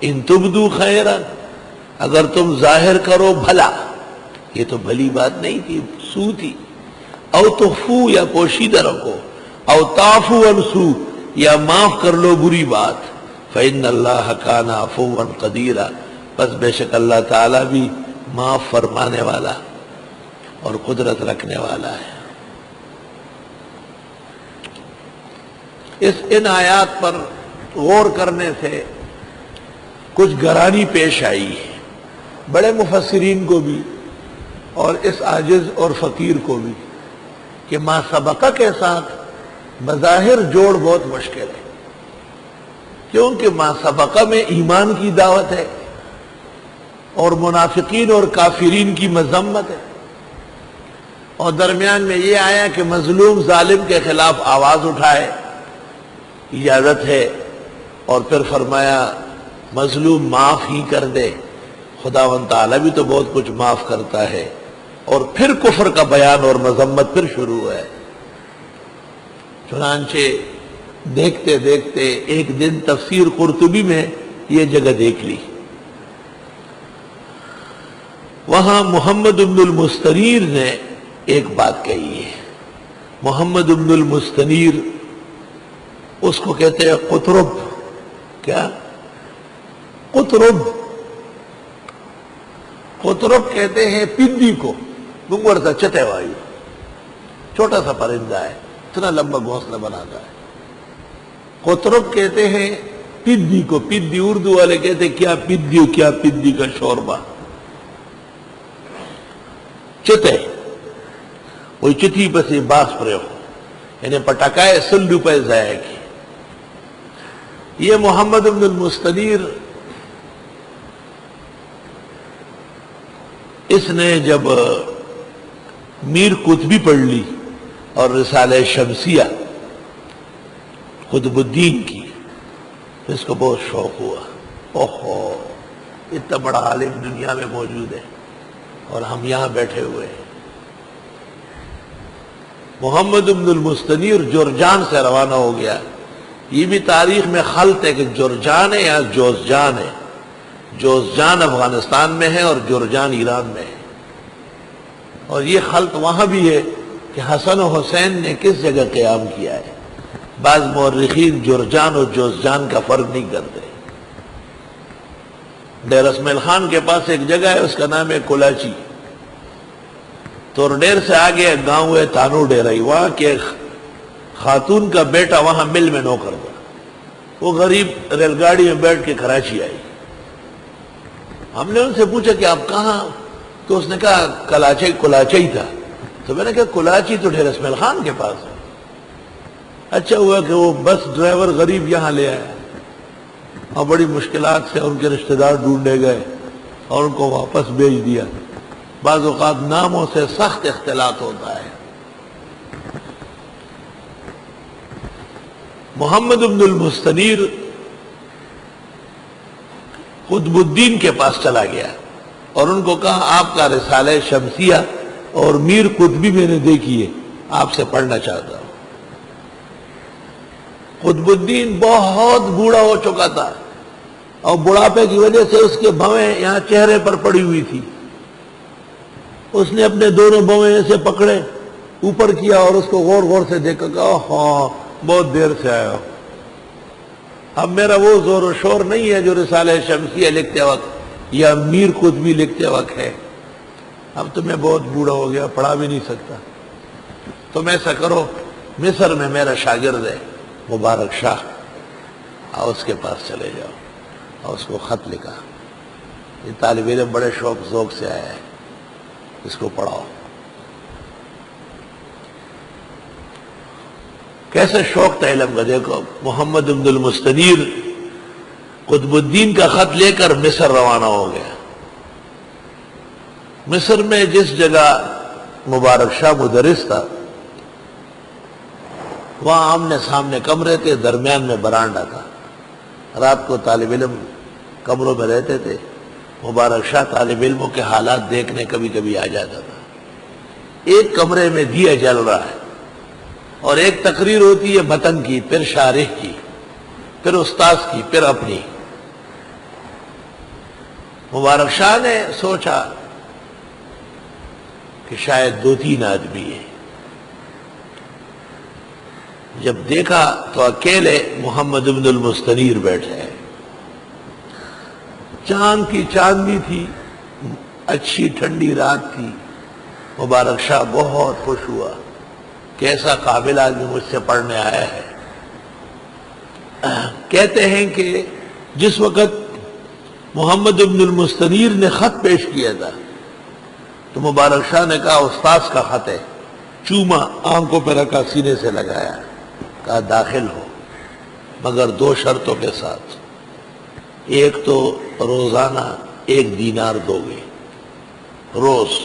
ان تبدو خیرا، اگر تم ظاہر کرو بھلا، یہ تو بھلی بات نہیں تھی، سو تھی، او تخفو یا پوشیدہ رکھو، او تعفو عن سو یا معاف کر لو بری بات، فإن اللہ کان عفوا قدیرا، بس بے شک اللہ تعالیٰ بھی معاف فرمانے والا اور قدرت رکھنے والا ہے۔ ان آیات پر غور کرنے سے کچھ گرانی پیش آئی ہے، بڑے مفسرین کو بھی اور اس عاجز اور فقیر کو بھی، کہ ما سبقہ کے ساتھ بظاہر جوڑ بہت مشکل ہے، کیونکہ ما سبقہ میں ایمان کی دعوت ہے اور منافقین اور کافرین کی مذمت ہے، اور درمیان میں یہ آیا کہ مظلوم ظالم کے خلاف آواز اٹھائے، اجازت ہے، اور پھر فرمایا مظلوم معاف ہی کر دے، خداوند تعالیٰ بھی تو بہت کچھ معاف کرتا ہے، اور پھر کفر کا بیان اور مذمت پھر شروع ہے۔ چنانچہ دیکھتے دیکھتے ایک دن تفسیر قرطبی میں یہ جگہ دیکھ لی، وہاں محمد بن المستنیر نے ایک بات کہی ہے۔ محمد بن المستنیر، اس کو کہتے ہیں قطرب، کیا؟ قطرب، قطرب کہتے ہیں پندی کو، گنگور سا چتے وائی، چھوٹا سا پرندہ ہے، اتنا لمبا گھونسلہ بناتا ہے۔ قطرب کہتے ہیں پندی کو، پندی اردو والے کہتے ہیں کیا پندی، کیا پندی کا شوربہ، چتے، وہی چتی پسی باس پرے ہو، یعنی پٹکائے 100 روپے ضائع کی۔ یہ محمد بن المستنیر، اس نے جب میر قطبی پڑھ لی اور رسالہ شمسیہ قطب الدین کی، اس کو بہت شوق ہوا، اوہو اتنا بڑا عالم دنیا میں موجود ہے اور ہم یہاں بیٹھے ہوئے ہیں۔ محمد بن المستنیر جرجان سے روانہ ہو گیا۔ یہ بھی تاریخ میں خلط ہے کہ جرجان ہے یا جوزجان ہے۔ جوزجان افغانستان میں ہے اور جرجان ایران میں ہے، اور یہ خلط وہاں بھی ہے کہ حسن و حسین نے کس جگہ قیام کیا ہے۔ بعض مورخین جرجان اور جوزجان کا فرق نہیں کرتے۔ ڈیر اسماعیل خان کے پاس ایک جگہ ہے، اس کا نام ہے کلاچی، توردیر سے آگے ایک گاؤں ہے تانو ڈیرائی، وہاں کے خاتون کا بیٹا وہاں مل میں نوکر تھا، وہ غریب ریل گاڑی میں بیٹھ کے کراچی آئی۔ ہم نے ان سے پوچھا کہ آپ کہاں، تو اس نے کہا کلاچی تھا۔ تو میں نے کہا کلاچی تو ڈیر اسماعیل خان کے پاس ہے۔ اچھا ہوا کہ وہ بس ڈرائیور غریب یہاں لے آیا، اور بڑی مشکلات سے ان کے رشتہ دار ڈھونڈے گئے اور ان کو واپس بھیج دیا۔ بعض اوقات ناموں سے سخت اختلاط ہوتا ہے۔ محمد بن المستنیر قطب الدین کے پاس چلا گیا اور ان کو کہا آپ کا رسالہ شمسیہ اور میر قطبی میں نے دیکھی ہے، آپ سے پڑھنا چاہتا ہوں۔ قطب الدین بہت بوڑھا ہو چکا تھا اور بڑھاپے کی وجہ سے اس کے بھویں یہاں چہرے پر پڑی ہوئی تھی۔ اس نے اپنے دونوں بھویں سے پکڑے، اوپر کیا اور اس کو غور غور سے دیکھا، کہا ہاں بہت دیر سے آیا ہو، اب میرا وہ زور و شور نہیں ہے جو رسالہ شمسیہ لکھتے وقت یا میر قطبی لکھتے وقت ہے، اب تو میں بہت بوڑھا ہو گیا، پڑھا بھی نہیں سکتا، تم ایسا کرو مصر میں میرا شاگرد ہے مبارک شاہ، اور اس کے پاس چلے جاؤ، اور اس کو خط لکھا۔ یہ طالب علم بڑے شوق ذوق سے آیا ہے، اس کو پڑھاؤ۔ کیسے شوق تھا علم کا، دیکھو محمد بن المستنیر قطب الدین کا خط لے کر مصر روانہ ہو گیا۔ مصر میں جس جگہ مبارک شاہ مدرس تھا وہاں آمنے سامنے کمرے تھے، درمیان میں برانڈا تھا، رات کو طالب علم کمروں میں رہتے تھے۔ مبارک شاہ طالب علموں کے حالات دیکھنے کبھی کبھی آ جاتا تھا۔ ایک کمرے میں دیا جل رہا ہے اور ایک تقریر ہوتی ہے متن کی، پھر شارح کی، پھر استاذ کی، پھر اپنی۔ مبارک شاہ نے سوچا کہ شاید 2-3 آدمی ہیں. جب دیکھا تو اکیلے محمد ابن المستنیر بیٹھے ہیں. چاند کی چاندنی تھی، اچھی ٹھنڈی رات تھی. مبارک شاہ بہت خوش ہوا کہ ایسا قابل آدمی مجھ سے پڑھنے آیا ہے. کہتے ہیں کہ جس وقت محمد ابن المستنیر نے خط پیش کیا تھا تو مبارک شاہ نے کہا استاذ کا خط ہے. چوما، آنکھوں پہ رکھا، سینے سے لگایا، کہا داخل ہو مگر 2 شرطوں کے ساتھ. ایک تو روزانہ 1 دینار دو گے، روز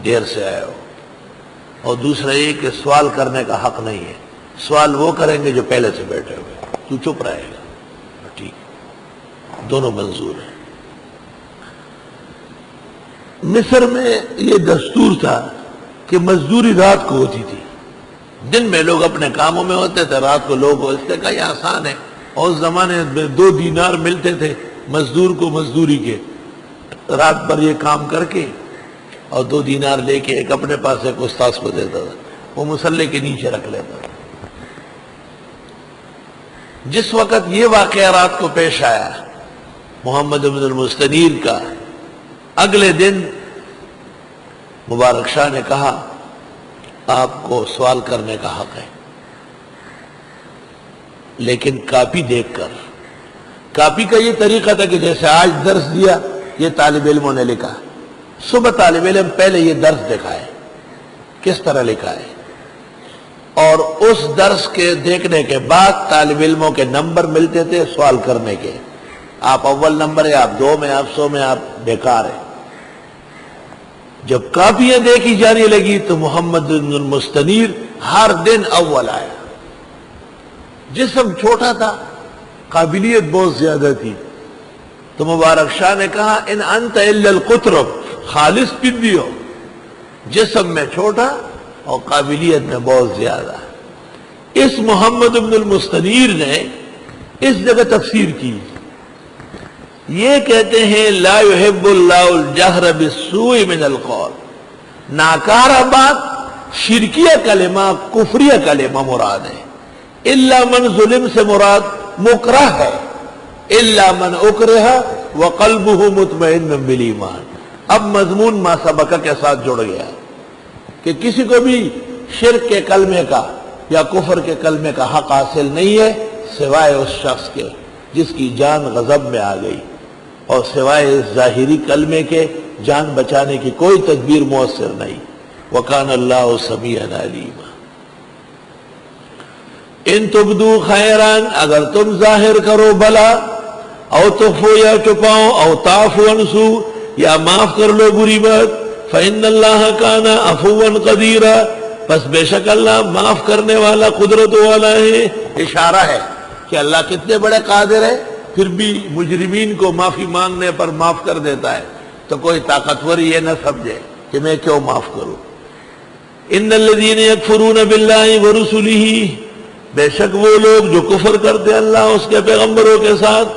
دیر سے آئے ہو. اور دوسرا یہ کہ سوال کرنے کا حق نہیں ہے. سوال وہ کریں گے جو پہلے سے بیٹھے ہوئے، تو چپ رہے گا. ٹھیک، دونوں منظور ہیں. مصر میں یہ دستور تھا کہ مزدوری رات کو ہوتی تھی. دن میں لوگ اپنے کاموں میں ہوتے تھے، رات کو لوگ اس نے کہا یہ آسان ہے. اور اس زمانے میں 2 دینار ملتے تھے مزدور کو مزدوری کے. رات بھر یہ کام کر کے اور 2 دینار لے کے ایک اپنے پاس ایک استاذ کو دیتا تھا، وہ مصلے کے نیچے رکھ لیتا تھا. جس وقت یہ واقعہ رات کو پیش آیا محمد بن المستنیر کا، اگلے دن مبارک شاہ نے کہا آپ کو سوال کرنے کا حق ہے، لیکن کاپی دیکھ کر. کاپی کا یہ طریقہ تھا کہ جیسے آج درس دیا یہ طالب علموں نے لکھا، صبح طالب علم پہلے یہ درس دکھائے کس طرح لکھا ہے، اور اس درس کے دیکھنے کے بعد طالب علموں کے نمبر ملتے تھے سوال کرنے کے. آپ اول نمبر ہے، آپ 2 میں، آپ 100 میں، آپ بیکار ہیں. جب کاپیاں دیکھی جانے لگی تو محمد بن المستنیر ہر دن اول آیا. جسم چھوٹا تھا، قابلیت بہت زیادہ تھی. تو مبارک شاہ نے کہا ان انت الا القطرب، خالص پندی ہو، جسم میں چھوٹا اور قابلیت میں بہت زیادہ. اس محمد بن المستنیر نے اس جگہ تفسیر کی. یہ کہتے ہیں لا يحب اللہ الجہر بالسوء من القول، ناکارہ بات شرکیہ کلمہ، کفریہ کلمہ مراد ہے. الا من ظلم سے مراد مکرہ ہے، الا من اکرہ وقلبہ مطمئن بالایمان. اب مضمون ما سبقہ کے ساتھ جڑ گیا کہ کسی کو بھی شرک کے کلمے کا یا کفر کے کلمے کا حق حاصل نہیں ہے سوائے اس شخص کے جس کی جان غضب میں آ گئی، اور سوائے اس ظاہری کلمے کے جان بچانے کی کوئی تدبیر مؤثر نہیں. وَكَانَ اللَّهُ سَمِيعًا عَلِيمًا. ان تبدو خیران، اگر تم ظاہر کرو بلا، او تخفو یا چھپاؤ، او تعفو عن سوء یا معاف کر لو بری بات، فإن اللہ کان عفوا قدیرا، پس بے شک اللہ معاف کرنے والا قدرت والا ہے. اشارہ ہے کہ اللہ کتنے بڑے قادر ہے، پھر بھی مجرمین کو معافی مانگنے پر معاف کر دیتا ہے. تو کوئی طاقتور یہ نہ سمجھے کہ میں کیوں معاف کروں. ان الذین یکفرون باللہ ورسلہ، بے شک وہ لوگ جو کفر کرتے اللہ اس کے پیغمبروں کے ساتھ،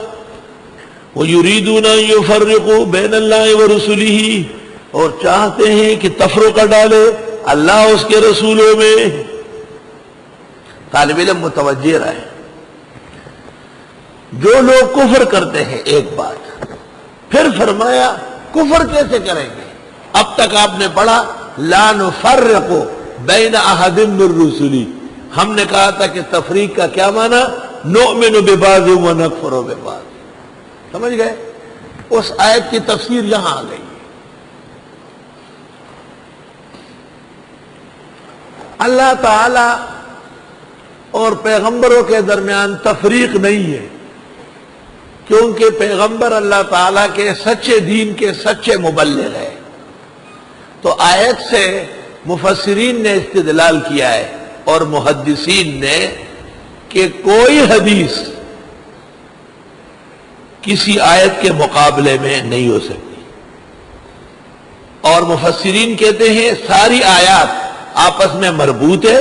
وَيُرِيدُونَ أَن يُفَرِّقُوا بَيْنَ اللَّهِ وَرُسُلِهِ، اور چاہتے ہیں کہ تفرقہ ڈالے اللہ اس کے رسولوں میں. طالب علم متوجہ رہے، جو لوگ کفر کرتے ہیں ایک بات، پھر فرمایا کفر کیسے کریں گے. اب تک آپ نے پڑھا لا نفرق بین احد من رسلی، ہم نے کہا تھا کہ تفریق کا کیا معنی، نؤمن ببعض ونکفر ببعض. سمجھ گئے؟ اس آیت کی تفسیر یہاں آ گئی. اللہ تعالی اور پیغمبروں کے درمیان تفریق نہیں ہے، کیونکہ پیغمبر اللہ تعالیٰ کے سچے دین کے سچے مبلغ ہے. تو آیت سے مفسرین نے استدلال کیا ہے اور محدثین نے کہ کوئی حدیث کسی آیت کے مقابلے میں نہیں ہو سکتی. اور مفسرین کہتے ہیں ساری آیات آپس میں مربوط ہے،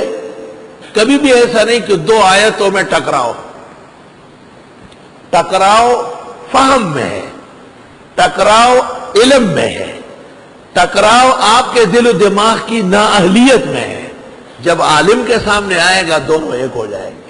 کبھی بھی ایسا نہیں کہ 2 آیتوں میں ٹکراؤ. ٹکراؤ فہم میں ہے، ٹکراؤ علم میں ہے، ٹکراؤ آپ کے دل و دماغ کی نااہلیت میں ہے. جب عالم کے سامنے آئے گا دونوں ایک ہو جائے گا.